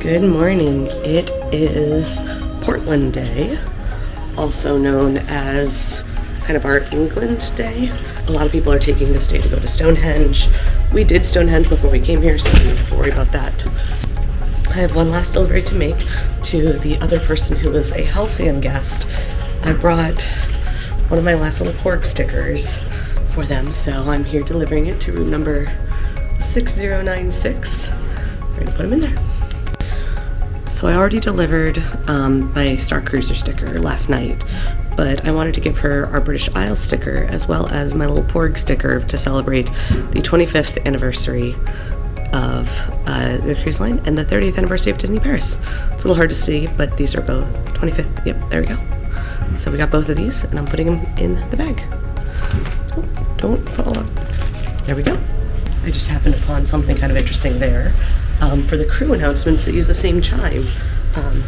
Good morning. It is Portland Day, also known as kind of our England Day. A lot of people are taking this day to go to Stonehenge. We did Stonehenge before we came here, so you don't have to worry about that. I have one last delivery to make to the other person who was a Halcyon guest. I brought one of my last little pork stickers for them, so I'm here delivering it to room number 6096. I'm going to put them in there. So I already delivered my Star Cruiser sticker last night, but I wanted to give her our British Isles sticker as well as my little Porg sticker to celebrate the 25th anniversary of the cruise line and the 30th anniversary of Disney Paris. It's a little hard to see, but these are both 25th. Yep, there we go. So we got both of these, and I'm putting them in the bag. Oh, don't fall off. There we go. I just happened upon something kind of interesting there. For the crew announcements, they use the same chime,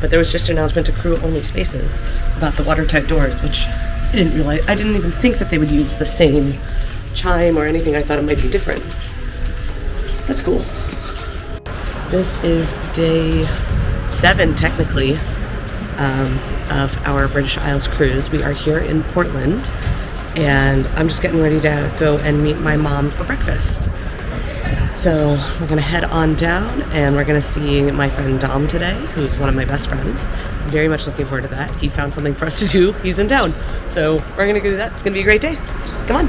but there was just an announcement to crew-only spaces about the watertight doors, which I didn't realize. I didn't even think that they would use the same chime or anything. I thought it might be different. That's cool. This is day 7, technically, of our British Isles cruise. We are here in Portland, and I'm just getting ready to go and meet my mom for breakfast. So we're going to head on down, and we're going to see my friend Dom today, who's one of my best friends. I'm very much looking forward to that. He found something for us to do. He's in town. So we're going to go do that. It's going to be a great day. Come on.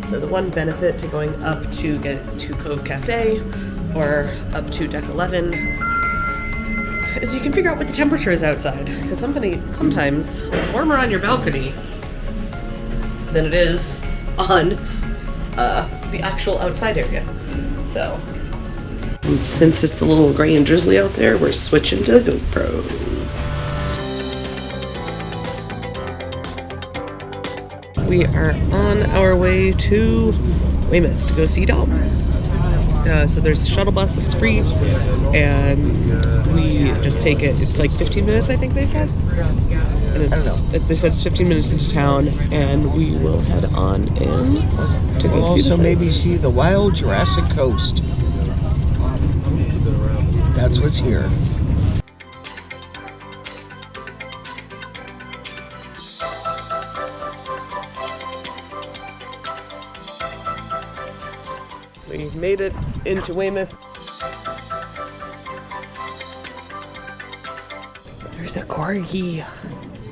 So the one benefit to going up to get to Cove Cafe or up to Deck 11 is you can figure out what the temperature is outside. Because sometimes it's warmer on your balcony than it is on the actual outside area. So, and since it's a little gray and drizzly out there, we're switching to the GoPro. We are on our way to Weymouth to go see Dom. So there's a shuttle bus that's free, and we just take it. It's like 15 minutes, I think they said. And it's, I don't know. They said it's 15 minutes into town, and we will head on in to go see the sights. Also, maybe see the wild Jurassic Coast. That's what's here. We've made it into Weymouth. There's a corgi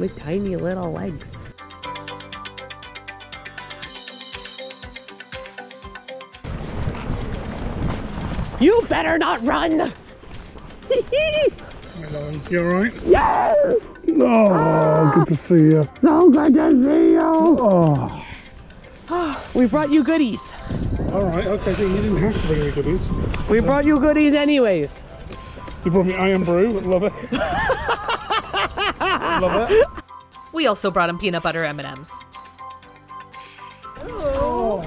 with tiny little legs. You better not run! You alright? Yes! Oh, good to see you. So good to see you! Oh. We brought you goodies. Alright, okay, so you didn't have to bring any goodies. We brought you goodies anyways. You brought me Iron Brew, love it. Love it. We also brought him peanut butter M&Ms. Oh.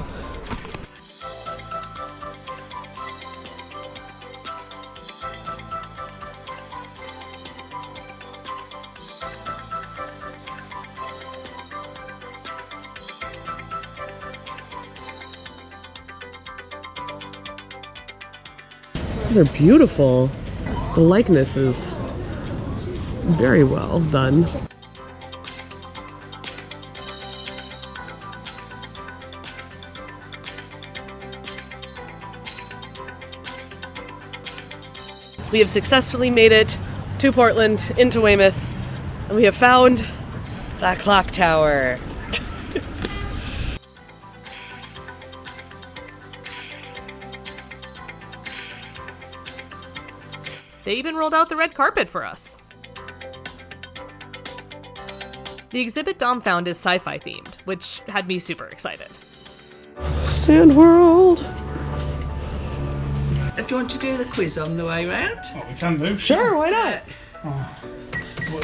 These are beautiful. The likeness is very well done. We have successfully made it to Portland, into Weymouth, and we have found that clock tower. They even rolled out the red carpet for us. The exhibit Dom found is sci-fi themed, which had me super excited. Sand World. Do you want to do the quiz on the way round? Oh, we can do. Sure, why not?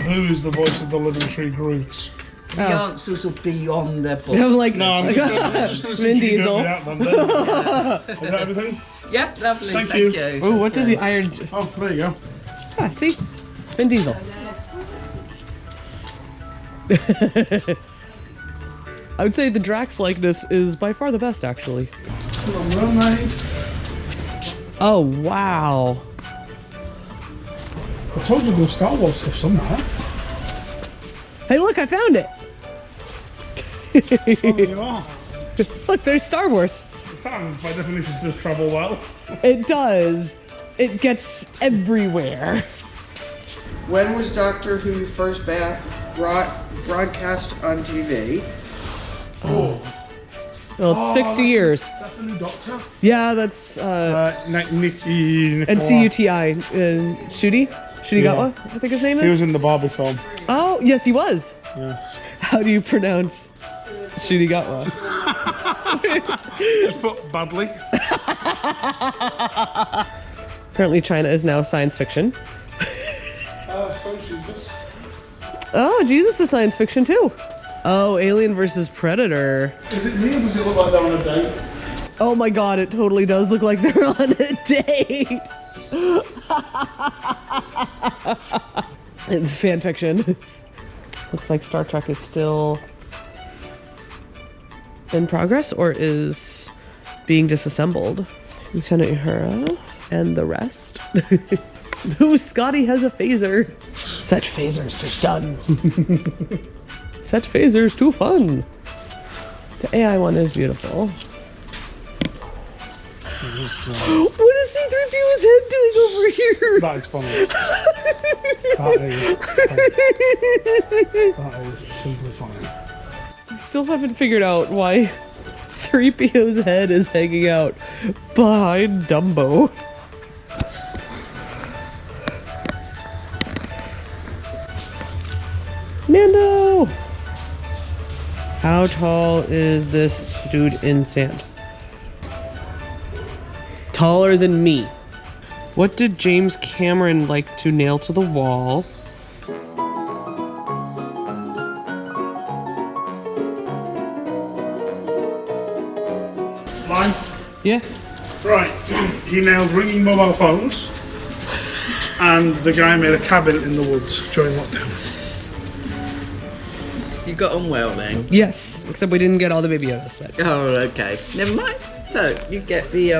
Who is the voice of the Living Tree Groot? The answers will be on the book. I'm like, No, I'm just going to see if you can do it without them then. Is that everything? Yep, lovely. Thank Thank you. you. oh, what does the iron? Oh, there you go. Ah, see, Vin Diesel. I would say the Drax likeness is by far the best, actually. Well made. Oh, wow. I told you there's Star Wars stuff somewhere. Hey, look, I found it. Oh, you are. Look, there's Star Wars. The sound, by definition, does travel well. It does. It gets everywhere. When was Doctor Who first broadcast on TV? Well, it's 60 years. That's the new Doctor. Yeah, that's Nikki. NCUTI. Shooty Gatwa, I think his name is. He was in the Barbie film. Oh, yes, he was. Yeah. How do you pronounce Shooty Gatwa? Just put badly. Apparently, China is now science fiction. Oh, Jesus is science fiction too. Oh, Alien versus Predator. Is it me or does it look like they're on a date? Oh my god, it totally does look like they're on a date. It's fan fiction. Looks like Star Trek is still in progress or is being disassembled. Lieutenant Uhura and the rest. Ooh, Scotty has a phaser. Such phasers to stun. Such phasers too fun. The AI one is beautiful. What is C-3PO's head doing over here? That is funny. That is simply funny. I still haven't figured out why 3PO's head is hanging out behind Dumbo. Mando! How tall is this dude in sand? Taller than me. What did James Cameron like to nail to the wall? Line. Yeah. Right. He nailed ringing mobile phones, and the guy made a cabin in the woods during lockdown. You got on well then. Yes, except we didn't get all the Baby Yodas back. Oh, okay. Never mind. So you get the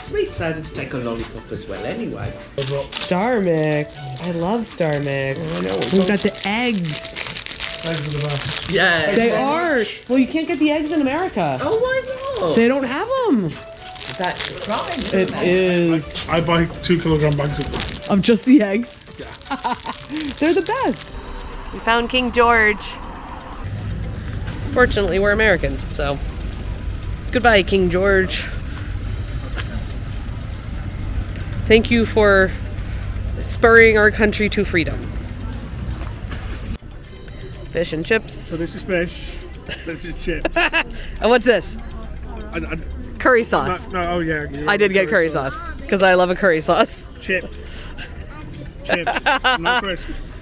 sweet son to take a lollipop as well anyway. Star Mix. I love Star Mix. We've got the eggs. Eggs are the best. Yeah. They are. Well, you can't get the eggs in America. Oh, why not? They don't have them. That's a crime, isn't It is. I buy 2 kilogram bags of them. Of just the eggs? They're the best. We found King George. Fortunately, we're Americans, so goodbye, King George. Thank you for spurring our country to freedom. Fish and chips. So this is fish. This is chips. And what's this? I, Curry sauce. no, oh yeah. I did get curry sauce because I love a curry sauce. Chips. Chips. No crisps.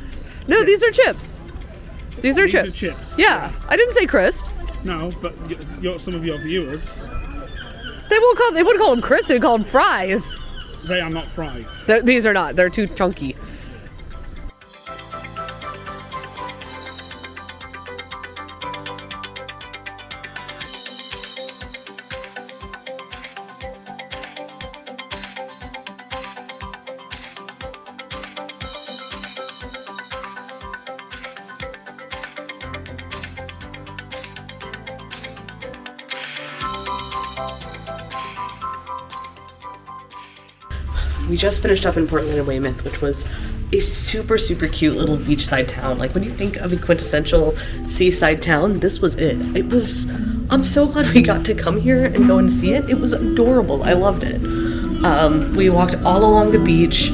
No, these are chips. These are These are chips. chips. Yeah, I didn't say crisps. No, but some of your viewers, They wouldn't call them crisps. They'd call them fries. they are not fries. These are not. They're too chunky. We just finished up in Portland and Weymouth, which was a super, super cute little beachside town. Like, when you think of a quintessential seaside town, this was it. I'm so glad we got to come here and go and see it. It was adorable. I loved it. We walked all along the beach.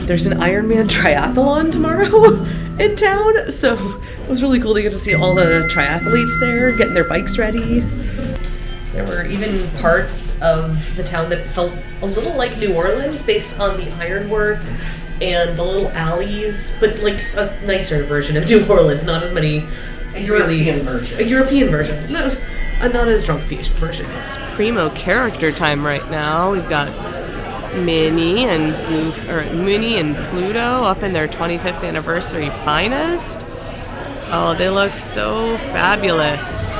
There's an Ironman triathlon tomorrow in town, so it was really cool to get to see all the triathletes there, getting their bikes ready. There were even parts of the town that felt a little like New Orleans based on the ironwork and the little alleys, but like a nicer version of New Orleans, not as many European version. A European version. No, a not as drunk version. It's primo character time right now. We've got Minnie and Pluto up in their 25th anniversary finest. Oh, they look so fabulous.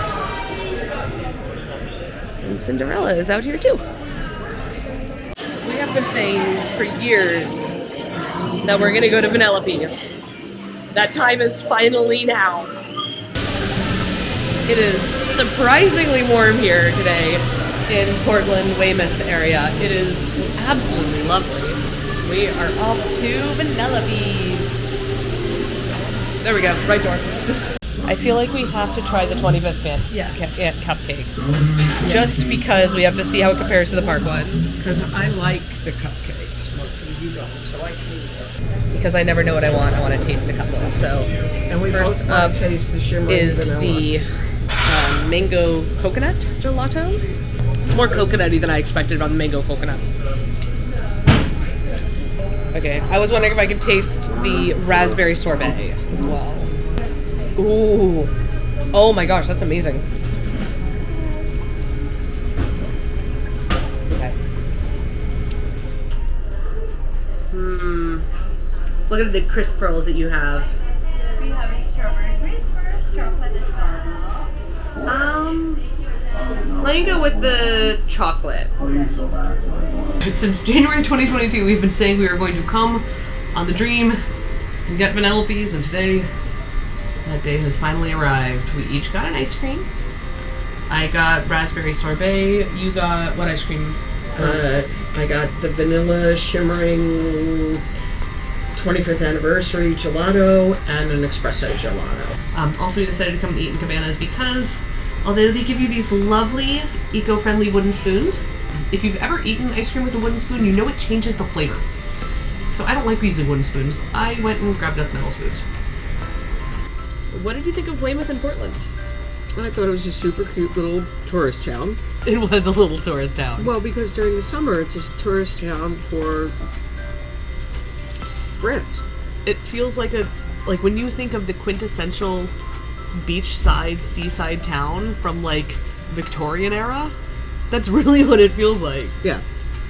And Cinderella is out here too. We have been saying for years that we're gonna go to Vanellope's. That time is finally now. It is surprisingly warm here today in Portland, Weymouth area. It is absolutely lovely. We are off to Vanellope's. There we go, right door. I feel like we have to try the 25th cupcake. Just because we have to see how it compares to the park ones. Because I like the cupcakes. Mostly you don't, so I can eat it. Because I never know what I want. I want to taste a couple. So, And we first both want up to taste the shimmering is vanilla. the mango coconut gelato. It's more coconutty than I expected about the mango coconut. Okay, I was wondering if I could taste the raspberry sorbet as well. Ooh. Oh my gosh, that's amazing. Okay. Look at the crisp pearls that you have. We have a strawberry whispers, chocolate and caramel. Let me go with the chocolate. Since January 2022, we've been saying we were going to come on the dream and get Vanellope's, and today, that day has finally arrived. We each got an ice cream. I got raspberry sorbet. You got what ice cream? I got the vanilla shimmering 25th anniversary gelato and an espresso gelato. Also, we decided to come eat in Cabanas because although they give you these lovely eco-friendly wooden spoons, if you've ever eaten ice cream with a wooden spoon, you know it changes the flavor. So I don't like using wooden spoons. I went and grabbed us metal spoons. What did you think of Weymouth in Portland? I thought it was a super cute little tourist town. It was a little tourist town. Well, because during the summer it's a tourist town for Brits. It feels like when you think of the quintessential beachside, seaside town from like Victorian era, that's really what it feels like. Yeah.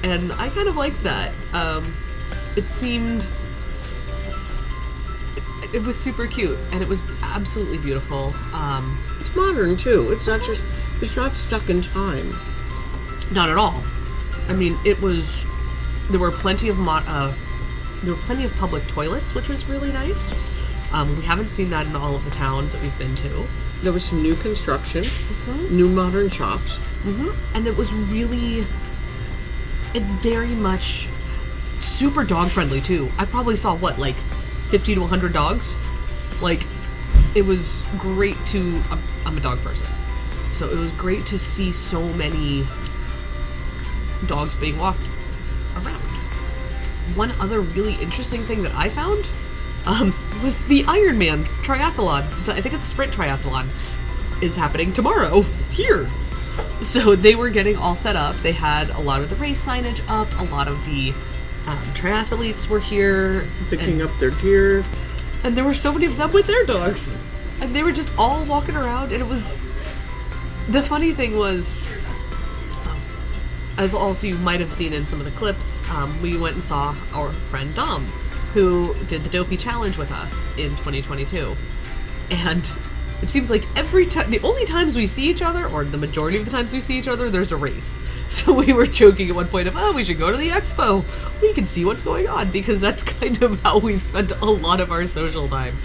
And I kind of liked that. It seemed... It was super cute, and it was absolutely beautiful. It's modern too. It's not stuck in time. Not at all. I mean, there were plenty of public toilets, which was really nice. We haven't seen that in all of the towns that we've been to. There was some new construction, new modern shops. And it was very much super dog friendly too. I probably saw 50 to 100 dogs. Like, it was great to, I'm a dog person, so it was great to see so many dogs being walked around. One other really interesting thing that I found was the Ironman triathlon. I think it's a sprint triathlon is happening tomorrow here. So they were getting all set up. They had a lot of the race signage up. A lot of the triathletes were here. Picking up their gear. And there were so many of them with their dogs. And they were just all walking around. And it was... The funny thing was... as also you might have seen in some of the clips, we went and saw our friend Dom, who did the Dopey Challenge with us in 2022. And it seems like every time, the only times we see each other, or the majority of the times we see each other, there's a race. So we were joking at one point of, we should go to the expo. We can see what's going on, because that's kind of how we've spent a lot of our social time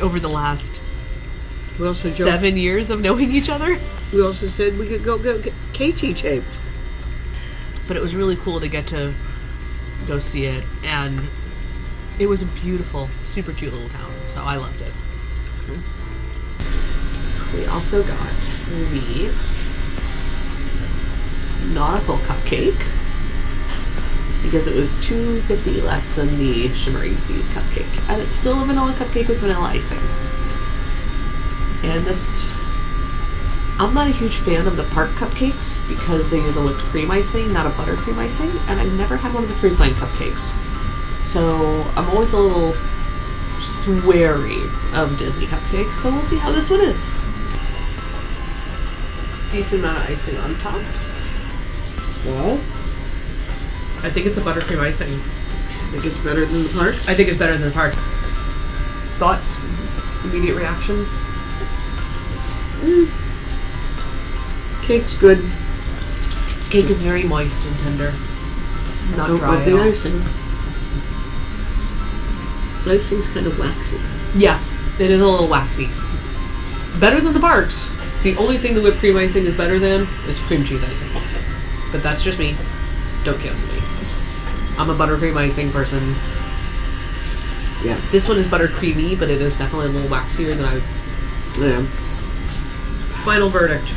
over the last 7 years of knowing each other. We also said we could go get KT taped. But it was really cool to get to go see it, and it was a beautiful, super cute little town, so I loved it. We also got the not a full cupcake because it was $2.50 less than the Shimmering Seas cupcake, and it's still a vanilla cupcake with vanilla icing. And this, I'm not a huge fan of the park cupcakes because they use a whipped cream icing, not a buttercream icing, and I've never had one of the cruise line cupcakes. So I'm always a little wary of Disney cupcakes, so we'll see how this one is. Decent amount of icing on top. Well, I think it's a buttercream icing. I think it's better than the parks. I think it's better than the park. Thoughts? Immediate reactions? Cake's good. Cake is very moist and tender. Not Don't dry want at the all. icing. Icing's kind of waxy. Yeah, it is a little waxy. Better than the Barks. The only thing the whipped cream icing is better than is cream cheese icing. But that's just me. Don't cancel me. I'm a buttercream icing person. Yeah. This one is buttercreamy, but it is definitely a little waxier than I am. Final verdict.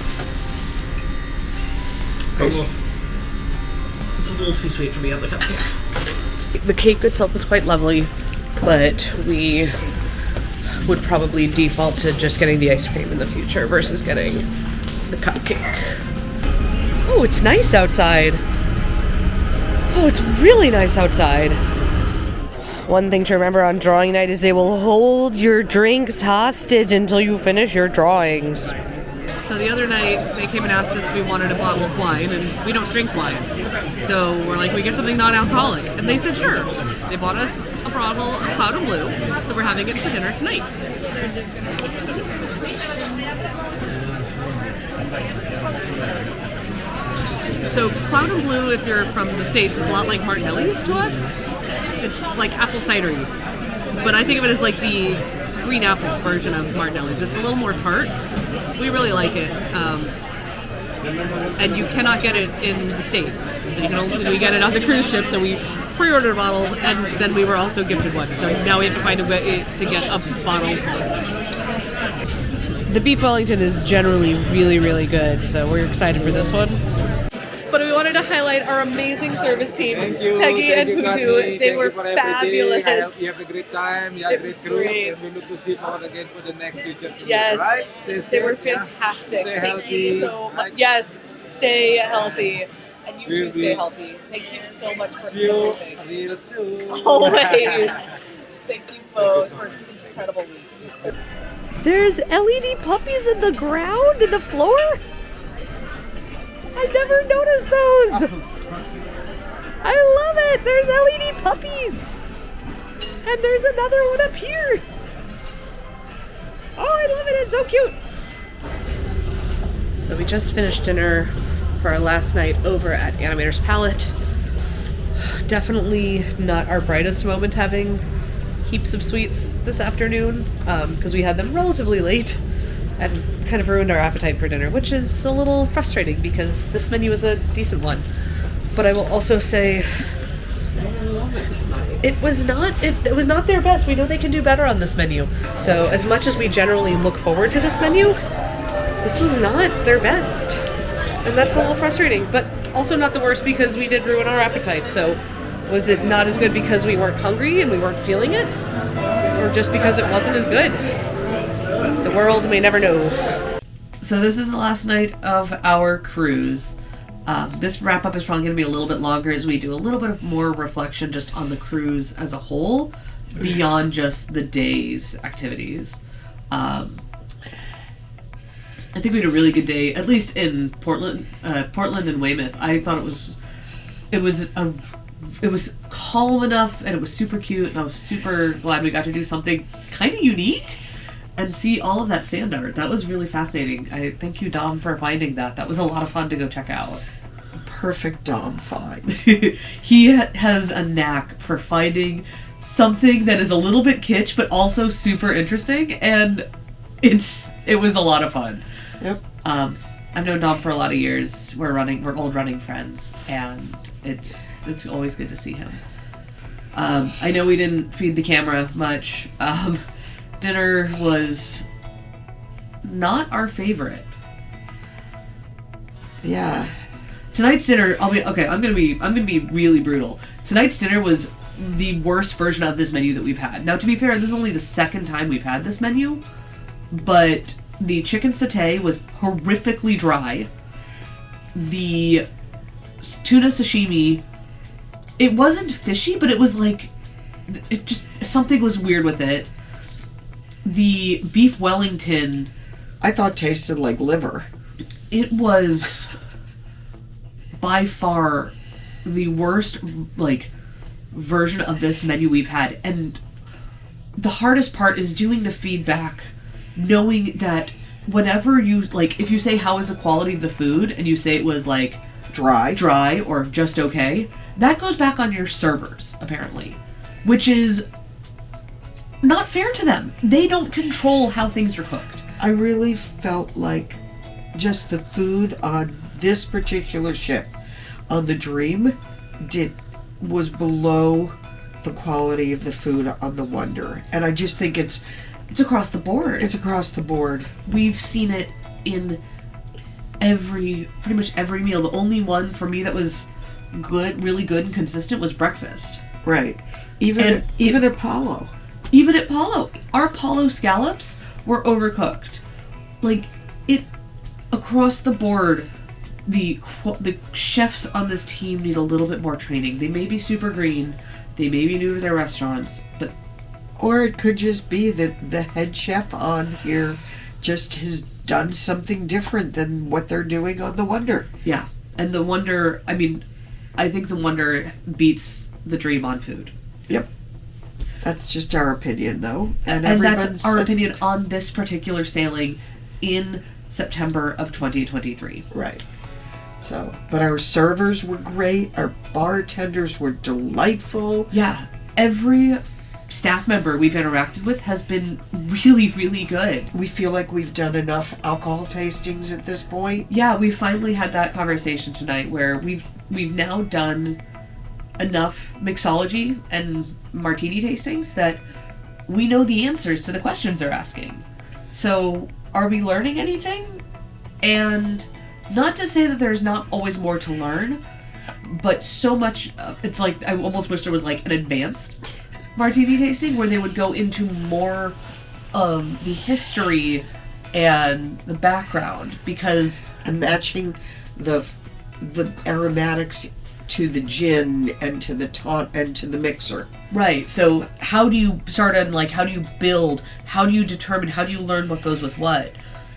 It's a little too sweet for me on the cupcake. The cake itself was quite lovely, but we would probably default to just getting the ice cream in the future versus getting the cupcake. Oh, it's nice outside. Oh, it's really nice outside. One thing to remember on drawing night is they will hold your drinks hostage until you finish your drawings. So the other night, they came and asked us if we wanted a bottle of wine, and we don't drink wine. So we're like, we get something non-alcoholic. And they said, sure. They bought us a bottle of Cloud and Blue, so we're having it for dinner tonight. So Cloud and Blue, if you're from the States, is a lot like Martinelli's to us. It's like apple cidery. But I think of it as like the green apple version of Martinelli's. It's a little more tart. We really like it. And you cannot get it in the States. So you can only, we get it on the cruise ships, and we pre-ordered a bottle, and then we were also gifted one. So now we have to find a way to get a bottle. The beef Wellington is generally really, really good, so we're excited for this one. But we wanted to highlight our amazing service team, Peggy and Putu. They were fabulous. I hope you have a great time. You have a great cruise, great. and we look to see you all again for the next future cruise. Yes, Right? Stay they safe, were yeah? fantastic. Stay Thank you healthy. so much. Right? Yes, stay healthy. And you too, We'll stay be- healthy. Thank you so much for See you everything. real soon. Always. Thank you both for an incredible week. There's LED puppies in the ground, in the floor? I never noticed those. I love it. There's LED puppies. And there's another one up here. Oh, I love it. It's so cute. So we just finished dinner for our last night over at Animator's Palate. Definitely not our brightest moment having heaps of sweets this afternoon, because we had them relatively late and kind of ruined our appetite for dinner, which is a little frustrating because this menu is a decent one. But I will also say it was not their best. We know they can do better on this menu. So as much as we generally look forward to this menu, this was not their best. And that's a little frustrating, but also not the worst because we did ruin our appetite. So was it not as good because we weren't hungry and we weren't feeling it? Or just because it wasn't as good? The world may never know. So this is the last night of our cruise. This wrap-up is probably going to be a little bit longer as we do a little bit of more reflection just on the cruise as a whole, beyond just the day's activities. I think we had a really good day, at least in Portland and Weymouth. I thought it was calm enough, and it was super cute, and I was super glad we got to do something kind of unique and see all of that sand art. That was really fascinating. I thank you, Dom, for finding that. That was a lot of fun to go check out. Perfect Dom find. He has a knack for finding something that is a little bit kitsch, but also super interesting, and it was a lot of fun. Yep. I've known Dom for a lot of years. We're old running friends, and it's always good to see him. I know we didn't feed the camera much. Dinner was not our favorite. Yeah. Tonight's dinner, I'm gonna be really brutal. Tonight's dinner was the worst version of this menu that we've had. Now, to be fair, this is only the second time we've had this menu, but the chicken satay was horrifically dry. The tuna sashimi, it wasn't fishy, but it was like, it just, something was weird with it. The beef Wellington, I thought tasted like liver. it was by far the worst, version of this menu we've had. And the hardest part is doing the feedback, knowing that whenever you, if you say, how is the quality of the food, and you say it was, dry or just okay, that goes back on your servers, apparently. Which is not fair to them. They don't control how things are cooked. I really felt like just the food on this particular ship, on the Dream, was below the quality of the food on the Wonder. And I just think it's across the board. It's across the board. We've seen it in pretty much every meal. The only one for me that was good, really good and consistent was breakfast. Right. Even at Apollo. Even at Apollo. Our Apollo scallops were overcooked. Like, it, across the board, the chefs on this team need a little bit more training. They may be super green, they may be new to their restaurants, but... Or it could just be that the head chef on here just has done something different than what they're doing on the Wonder. Yeah. And the Wonder, I mean, I think the Wonder beats the Dream on food. Yep. That's just our opinion, though. And that's our opinion on this particular sailing in September of 2023. Right. So, but our servers were great. Our bartenders were delightful. Yeah. Every staff member we've interacted with has been really, really good. We feel like we've done enough alcohol tastings at this point. Yeah, we finally had that conversation tonight where we've now done enough mixology and martini tastings that we know the answers to the questions they're asking. So, are we learning anything? And not to say that there's not always more to learn, but so much, it's like, I almost wish there was like an advanced martini tasting where they would go into more of the history and the background, because... And matching the aromatics to the gin and to the mixer. Right. So how do you start on, like, how do you build? How do you determine? How do you learn what goes with what?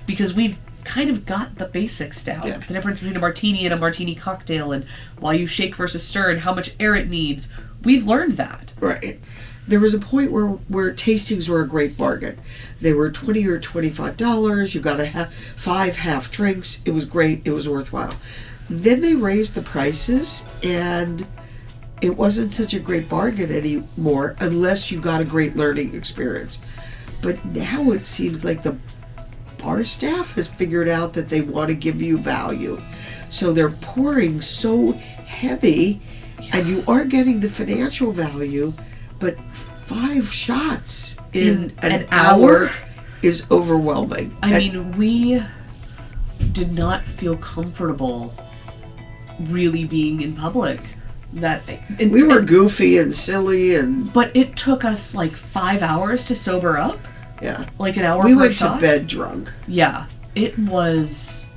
Because we've kind of got the basics down. Yeah. The difference between a martini and a martini cocktail, and why you shake versus stir, and how much air it needs. We've learned that. Right. There was a point where tastings were a great bargain. They were $20 or $25. You got 5 half drinks. It was great. It was worthwhile. Then they raised the prices, and it wasn't such a great bargain anymore unless you got a great learning experience. But now it seems like the bar staff has figured out that they want to give you value. So they're pouring so heavy, and you are getting the financial value, but 5 shots in an hour is overwhelming. I mean, we did not feel comfortable really being in public. We were goofy and silly, but it took us like 5 hours to sober up. Yeah, like an hour. We per went shot. to bed drunk. Yeah, it was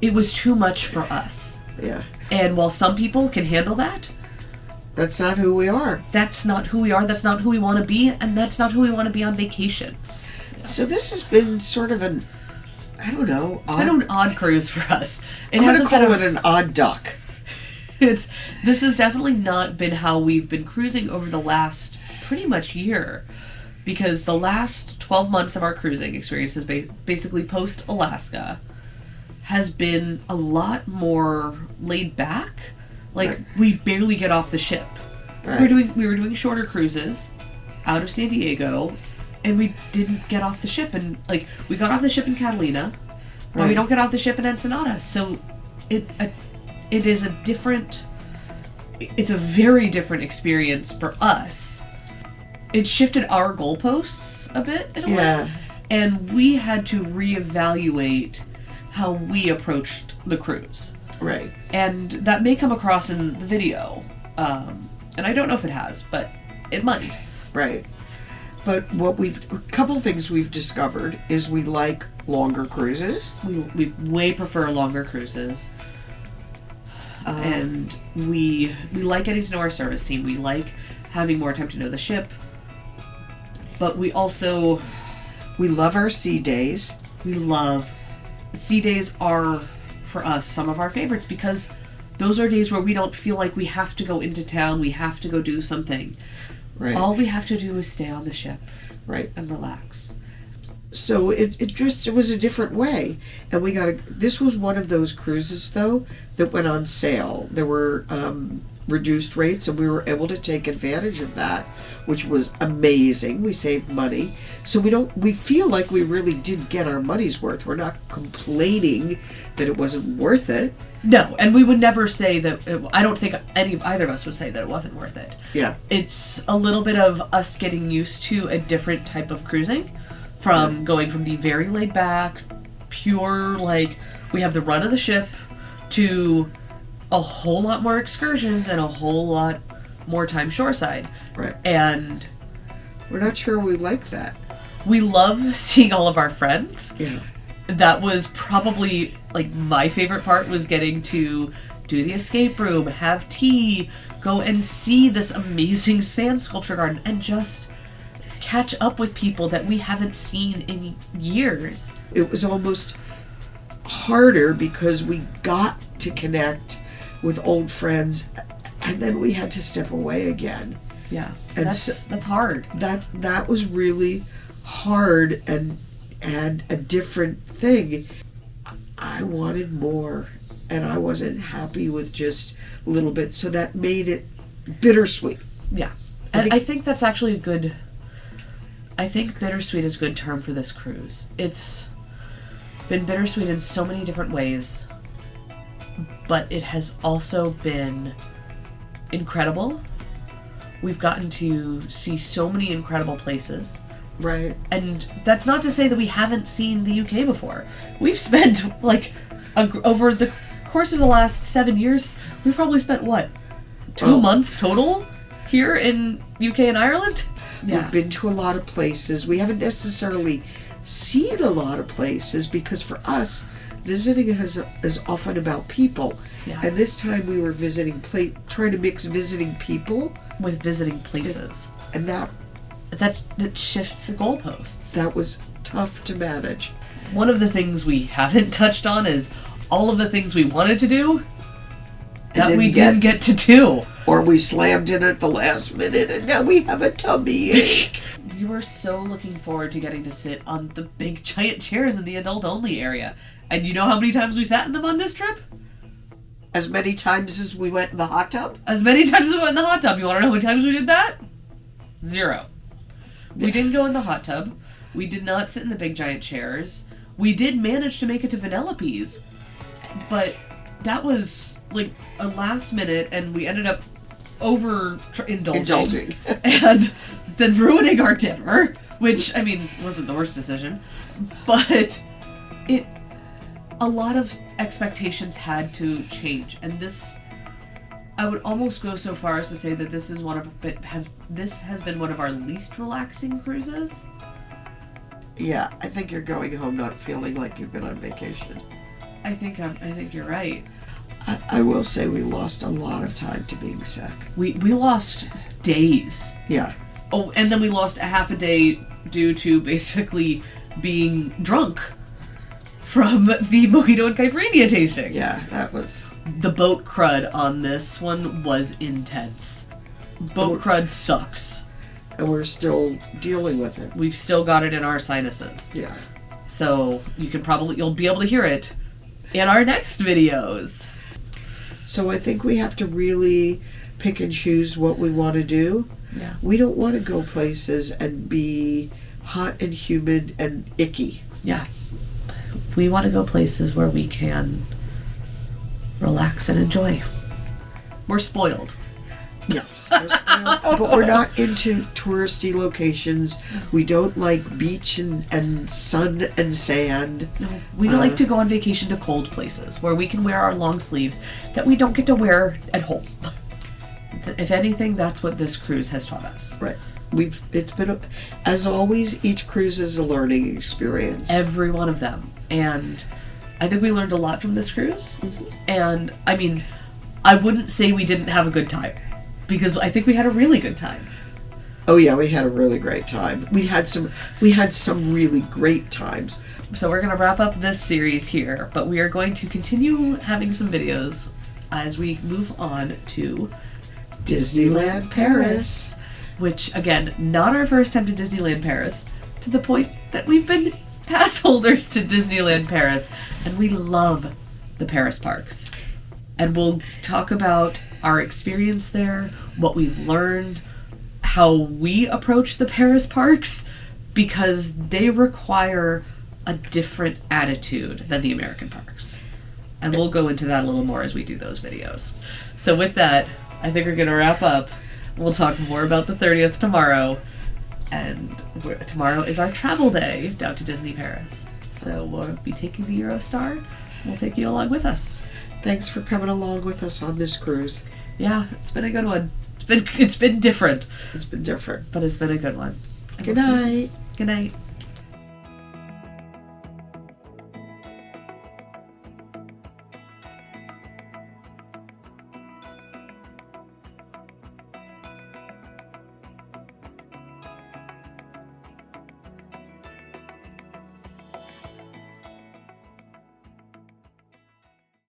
too much for us. Yeah, and while some people can handle that, that's not who we are. That's not who we are. That's not who we want to be, and that's not who we want to be on vacation. Yeah. So this has been sort of an, I don't know. It's been an odd cruise for us. I'm going to call it an odd duck. This has definitely not been how we've been cruising over the last pretty much year, because the last 12 months of our cruising experience is basically post Alaska has been a lot more laid back. Like, right. We barely get off the ship. Right. We were doing shorter cruises out of San Diego, and we didn't get off the ship. And like, we got off the ship in Catalina, but right. We don't get off the ship in Ensenada. So it is it's a very different experience for us. It shifted our goalposts a bit in a way, and we had to reevaluate how we approached the cruise. Right. And that may come across in the video, and I don't know if it has, but it might. Right. But a couple things we've discovered is we like longer cruises. We way prefer longer cruises. And we like getting to know our service team. We like having more time to know the ship. But we love our sea days. Sea days are, for us, some of our favorites, because those are days where we don't feel like we have to go into town, we have to go do something. Right. All we have to do is stay on the ship. Right. And relax. So it was a different way. And this was one of those cruises, though, that went on sale. There were reduced rates, and we were able to take advantage of that, which was amazing. We saved money. So we feel like we really did get our money's worth. We're not complaining that it wasn't worth it. No, and we would never say that. I don't think either of us would say that it wasn't worth it. Yeah. It's a little bit of us getting used to a different type of cruising, from going from the very laid back, pure, like, we have the run of the ship, to a whole lot more excursions and a whole lot more time shoreside. Right. And we're not sure we like that. we love seeing all of our friends. Yeah. That was probably, like, my favorite part, was getting to do the escape room, have tea, go and see this amazing sand sculpture garden, and just catch up with people that we haven't seen in years. It was almost harder because we got to connect with old friends, and then we had to step away again. Yeah, And that's hard. That was really hard and a different thing. I wanted more, and I wasn't happy with just a little bit, so that made it bittersweet. Yeah, and I think that's actually a good. I think bittersweet is a good term for this cruise. It's been bittersweet in so many different ways, but it has also been incredible. We've gotten to see so many incredible places. Right. And that's not to say that we haven't seen the UK before. We've spent, like, over the course of the last 7 years, we've probably spent, what, 2 months total here in UK and Ireland? Yeah. We've been to a lot of places. We haven't necessarily seen a lot of places because for us, visiting is often about people. Yeah. And this time we were trying to mix visiting people with visiting places. And that shifts the goalposts. That was tough to manage. One of the things we haven't touched on is all of the things we wanted to do that we didn't get to do. Or we slammed in at the last minute and now we have a tummy ache. We were so looking forward to getting to sit on the big giant chairs in the adult-only area. And you know how many times we sat in them on this trip? As many times as we went in the hot tub? As many times as we went in the hot tub. You want to know how many times we did that? 0. We didn't go in the hot tub. We did not sit in the big giant chairs. We did manage to make it to Vanellope's, but that was like a last minute, and we ended up indulging and then ruining our dinner, which, I mean, wasn't the worst decision, but a lot of expectations had to change, and this, I would almost go so far as to say that this has been one of our least relaxing cruises. Yeah, I think you're going home not feeling like you've been on vacation. I think you're right. I will say we lost a lot of time to being sick. We lost days. Yeah. Oh, and then we lost a half a day due to basically being drunk from the mojito and caipirinha tasting. Yeah, that was... The boat crud on this one was intense. Boat crud sucks. And we're still dealing with it. We've still got it in our sinuses. Yeah. So you'll be able to hear it in our next videos. So I think we have to really pick and choose what we want to do. Yeah. We don't want to go places and be hot and humid and icky. Yeah. We want to go places where we can relax and enjoy. We're spoiled. Yes. But we're not into touristy locations. We don't like beach and sun and sand. No, we like to go on vacation to cold places where we can wear our long sleeves that we don't get to wear at home. If anything, that's what this cruise has taught us. Right. It's been, as always, each cruise is a learning experience. Every one of them. And I think we learned a lot from this cruise. Mm-hmm. And, I mean, I wouldn't say we didn't have a good time, because I think we had a really good time. Oh yeah, we had a really great time. We had some really great times. So we're going to wrap up this series here, but we are going to continue having some videos as we move on to Disneyland Paris. Which, again, not our first time to Disneyland Paris, to the point that we've been pass holders to Disneyland Paris, and we love the Paris parks. And we'll talk about our experience there, what we've learned, how we approach the Paris parks, because they require a different attitude than the American parks. And we'll go into that a little more as we do those videos. So with that, I think we're going to wrap up. We'll talk more about the 30th tomorrow. And tomorrow is our travel day down to Disney Paris. So we'll be taking the Eurostar. We'll take you along with us. Thanks for coming along with us on this cruise. Yeah, it's been a good one. It's been different. It's been different. But it's been a good one. And Good we'll see you night. guys. Good night.